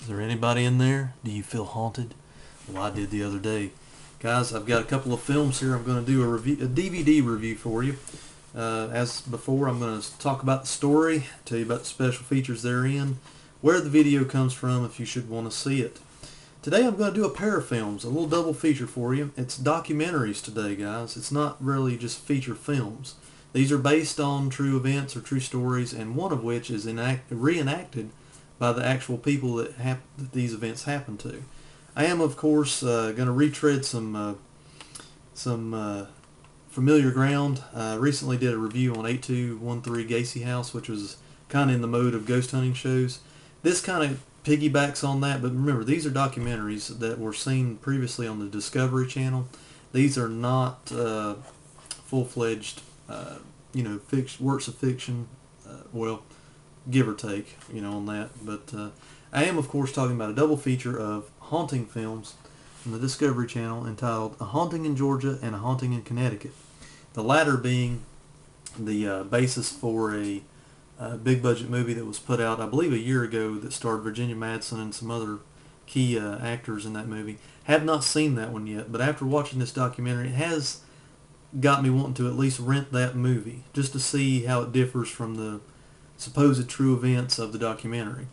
Is there anybody in there? Do you feel haunted? Well, I did the other day. Guys, I've got a couple of films here. I'm going to do a DVD review for you. As before, I'm going to talk about the story, tell you about the special features therein, where the video comes from if you should want to see it. Today I'm going to do a pair of films, a little double feature for you. It's documentaries today, guys. It's not really just feature films. These are based on true events or true stories, and one of which is reenacted by the actual people that these events happen to. I am, of course, going to retread some familiar ground. Recently did a review on 8213 Gacy House, which was kind of in the mode of ghost hunting shows. This kind of piggybacks on that, but remember, these are documentaries that were seen previously on the Discovery Channel. These are not full-fledged, works of fiction. Well, give or take, on that. But I am, of course, talking about a double feature of haunting films from the Discovery Channel entitled A Haunting in Georgia and A Haunting in Connecticut. The latter being the basis for a big budget movie that was put out, I believe, a year ago that starred Virginia Madsen and some other key actors in that movie. Have not seen that one yet, but after watching this documentary, it has got me wanting to at least rent that movie just to see how it differs from the supposed true events of the documentary.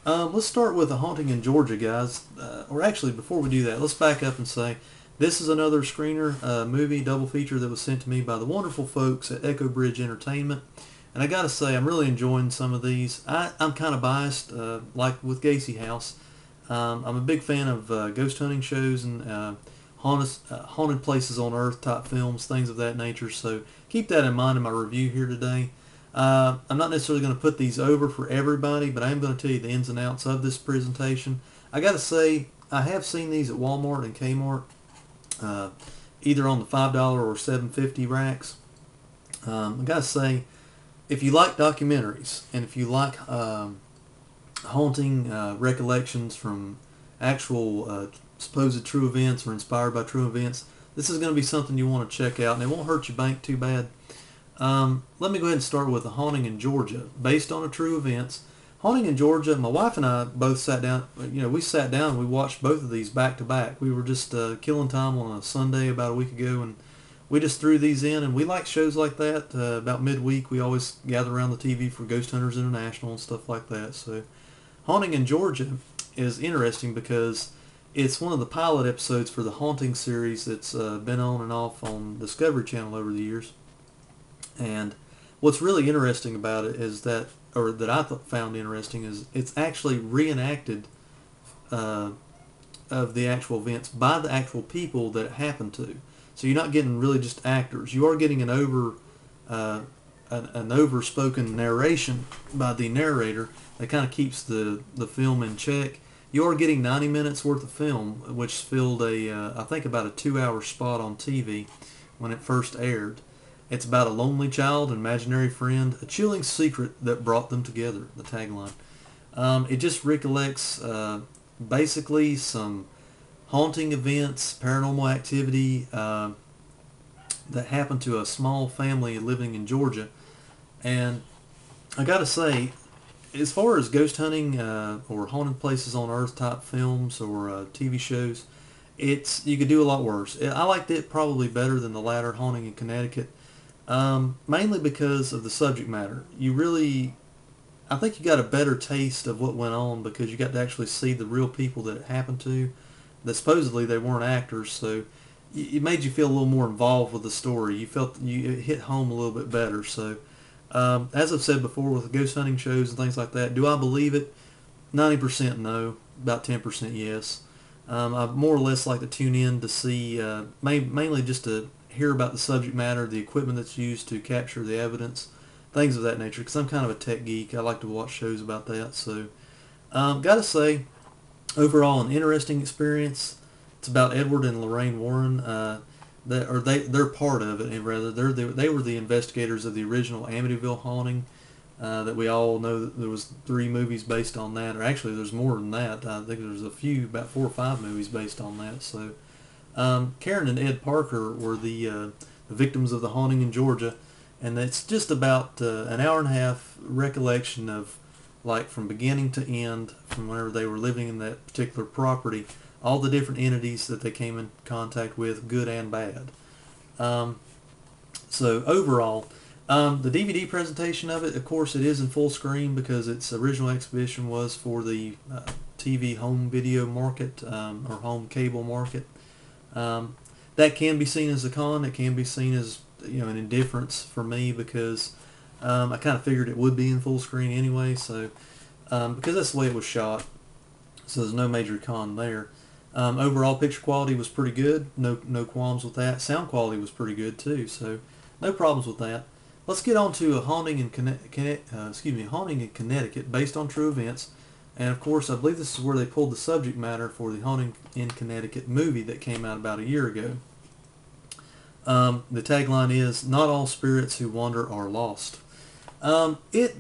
Let's start with A Haunting in Georgia, guys. Or actually, before we do that, let's back up and say this is another screener movie double feature that was sent to me by the wonderful folks at Echo Bridge Entertainment. And I gotta say, I'm really enjoying some of these. I'm kind of biased, like with Gacy House. I'm a big fan of ghost hunting shows and haunted places on Earth type films, things of that nature. So keep that in mind in my review here today. I'm not necessarily going to put these over for everybody, but I am going to tell you the ins and outs of this presentation. I got to say, I have seen these at Walmart and Kmart, either on the $5 or $7.50 racks. I got to say, if you like documentaries and if you like haunting recollections from actual supposed true events or inspired by true events, this is going to be something you want to check out, and it won't hurt your bank too bad. Let me go ahead and start with A Haunting in Georgia, based on a true events. Haunting in Georgia, my wife and I both sat down, we sat down and we watched both of these back to back. We were just killing time on a Sunday about a week ago, and we just threw these in, and we like shows like that. About midweek, we always gather around the TV for Ghost Hunters International and stuff like that. So Haunting in Georgia is interesting because it's one of the pilot episodes for the Haunting series that's been on and off on Discovery Channel over the years. And what's really interesting about it is that, or that I found interesting, is it's actually reenacted of the actual events by the actual people that it happened to. So you're not getting really just actors. You are getting an overspoken narration by the narrator that kind of keeps the film in check. You are getting 90 minutes worth of film, which filled I think about a 2-hour spot on TV when it first aired. It's about a lonely child, an imaginary friend, a chilling secret that brought them together, the tagline. It just recollects basically some haunting events, paranormal activity that happened to a small family living in Georgia. And I gotta say, as far as ghost hunting or haunted places on Earth type films or TV shows, you could do a lot worse. I liked it probably better than the latter, Haunting in Connecticut. Mainly because of the subject matter. I think you got a better taste of what went on because you got to actually see the real people that it happened to. That supposedly they weren't actors, so it made you feel a little more involved with the story. It hit home a little bit better. So, as I've said before with ghost hunting shows and things like that, do I believe it? 90% no, about 10% yes. I more or less like to tune in to see, mainly just to hear about the subject matter, the equipment that's used to capture the evidence, things of that nature, because I'm kind of a tech geek. I like to watch shows about that. So, gotta say, overall an interesting experience. It's about Edward and Lorraine Warren. They're part of it, and rather they were the investigators of the original Amityville haunting. That we all know that there was 3 movies based on that, or actually there's more than that. I think there's about 4 or 5 movies based on that. So Karen and Ed Parker were the victims of the haunting in Georgia, and it's just about an hour and a half recollection of like from beginning to end, from whenever they were living in that particular property, all the different entities that they came in contact with, good and bad. So overall, the DVD presentation of it, of course, it is in full screen because its original exhibition was for the TV home video market, or home cable market. That can be seen as a con. It can be seen as, you know, an indifference for me because I kind of figured it would be in full screen anyway. So because that's the way it was shot, so there's no major con there. Overall picture quality was pretty good. No qualms with that. Sound quality was pretty good too. So no problems with that. Let's get on to a haunting in Connecticut based on true events. And of course, I believe this is where they pulled the subject matter for the Haunting in Connecticut movie that came out about a year ago. The tagline is, "Not all spirits who wander are lost." It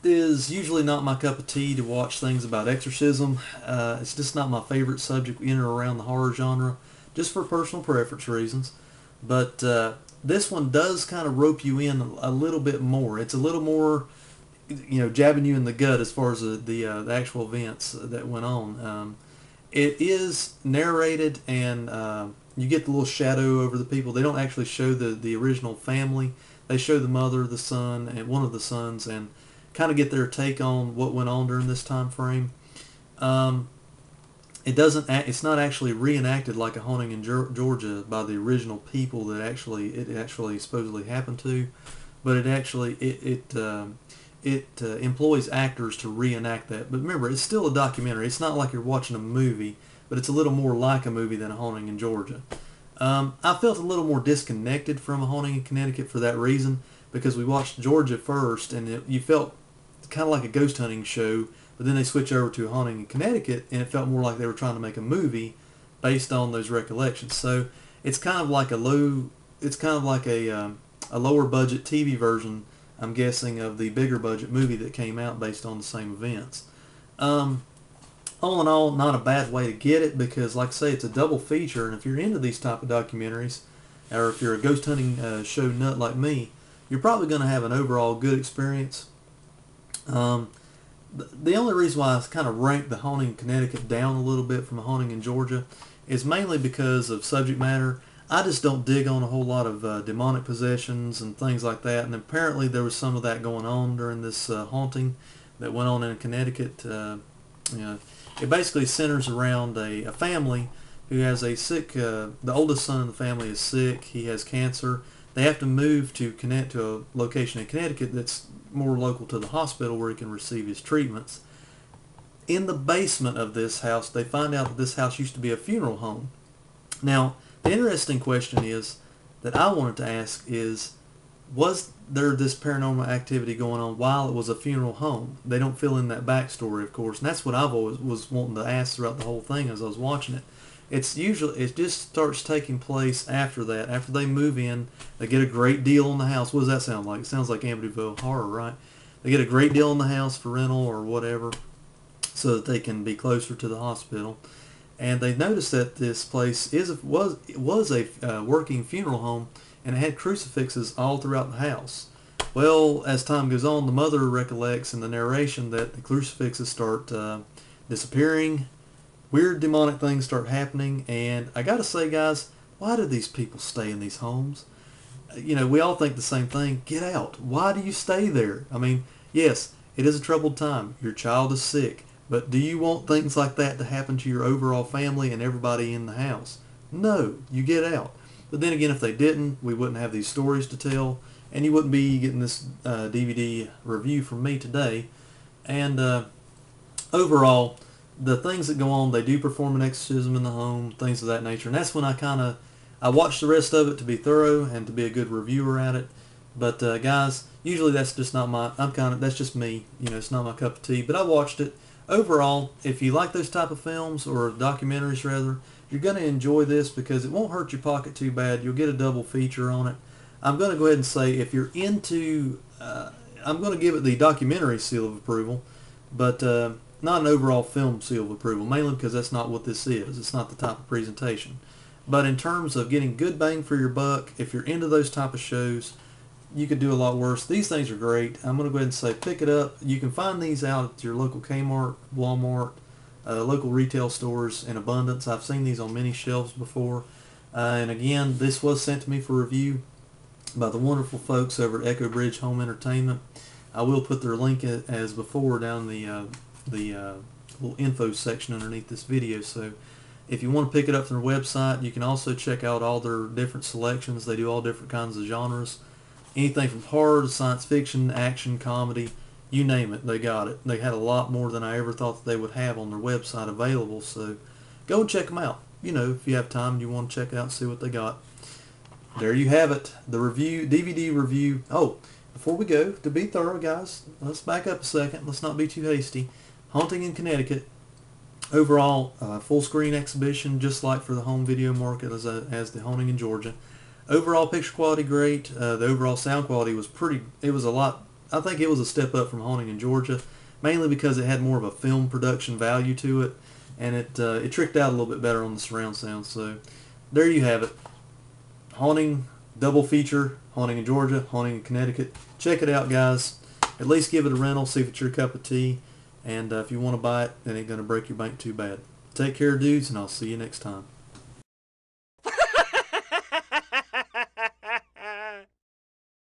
is usually not my cup of tea to watch things about exorcism. It's just not my favorite subject in or around the horror genre, just for personal preference reasons. But this one does kind of rope you in a little bit more. It's a little more, you know, jabbing you in the gut as far as the actual events that went on. It is narrated, and you get the little shadow over the people. They don't actually show the original family. They show the mother, the son, and one of the sons, and kind of get their take on what went on during this time frame. It's not actually reenacted like a haunting in Georgia by the original people that it actually supposedly happened to, but it employs actors to reenact that. But remember, it's still a documentary. It's not like you're watching a movie, but it's a little more like a movie than a haunting in Georgia. I felt a little more disconnected from a haunting in Connecticut for that reason, because we watched Georgia first, and you felt kind of like a ghost hunting show, but then they switch over to a haunting in Connecticut, and it felt more like they were trying to make a movie based on those recollections. So it's kind of like a lower budget TV version, I'm guessing, of the bigger budget movie that came out based on the same events. All in all, not a bad way to get it, because like I say, it's a double feature, and if you're into these type of documentaries, or if you're a ghost hunting show nut like me, you're probably going to have an overall good experience. The only reason why I kind of ranked the haunting in Connecticut down a little bit from a haunting in Georgia is mainly because of subject matter. I just don't dig on a whole lot of demonic possessions and things like that, and apparently there was some of that going on during this haunting that went on in Connecticut. It basically centers around a family who has a sick, the oldest son in the family is sick, he has cancer. They have to move to a location in Connecticut that's more local to the hospital where he can receive his treatments. In the basement of this house, they find out that this house used to be a funeral home. Now, the interesting question is that I wanted to ask is, was there this paranormal activity going on while it was a funeral home? They don't fill in that backstory, of course, and that's what I've always was wanting to ask throughout the whole thing as I was watching it. It just starts taking place after that. After they move in, they get a great deal on the house. What does that sound like? It sounds like Amityville Horror, right? They get a great deal on the house for rental or whatever, so that they can be closer to the hospital. And they noticed that this place was a working funeral home, and it had crucifixes all throughout the house. Well, as time goes on, the mother recollects in the narration that the crucifixes start disappearing. Weird demonic things start happening, and I gotta say, guys, why do these people stay in these homes? You know, we all think the same thing. Get out. Why do you stay there? I mean, yes, it is a troubled time. Your child is sick, but do you want things like that to happen to your overall family and everybody in the house? No, you get out. But then again, if they didn't, we wouldn't have these stories to tell, and you wouldn't be getting this DVD review from me today. And overall, the things that go on, they do perform an exorcism in the home, things of that nature, and that's when I watched the rest of it to be thorough and to be a good reviewer at it. But guys, usually that's just not that's just me. You know, it's not my cup of tea. But I watched it. Overall, if you like those type of films, or documentaries rather, you're going to enjoy this because it won't hurt your pocket too bad. You'll get a double feature on it. I'm going to go ahead and say, if you're into, I'm going to give it the documentary seal of approval, but not an overall film seal of approval, mainly because that's not what this is. It's not the type of presentation. But in terms of getting good bang for your buck, if you're into those type of shows, you could do a lot worse. These things are great. I'm going to go ahead and say pick it up. You can find these out at your local Kmart, Walmart, local retail stores in abundance. I've seen these on many shelves before. And again, this was sent to me for review by the wonderful folks over at Echo Bridge Home Entertainment. I will put their link as before down the little info section underneath this video. So if you want to pick it up from their website, you can also check out all their different selections. They do all different kinds of genres. Anything from horror to science fiction, action, comedy, you name it, they got it. They had a lot more than I ever thought that they would have on their website available. So go and check them out. You know, if you have time and you want to check it out and see what they got. There you have it. The review, DVD review. Oh, before we go, to be thorough, guys, let's back up a second. Let's not be too hasty. Haunting in Connecticut. Overall, full screen exhibition, just like for the home video market as the Haunting in Georgia. Overall picture quality great. The overall sound quality was pretty. It was a lot. I think it was a step up from Haunting in Georgia, mainly because it had more of a film production value to it, and it tricked out a little bit better on the surround sound. So there you have it. Haunting double feature. Haunting in Georgia, Haunting in Connecticut. Check it out, guys. At least give it a rental. See if it's your cup of tea. And if you want to buy it, it ain't going to break your bank too bad. Take care, dudes, and I'll see you next time.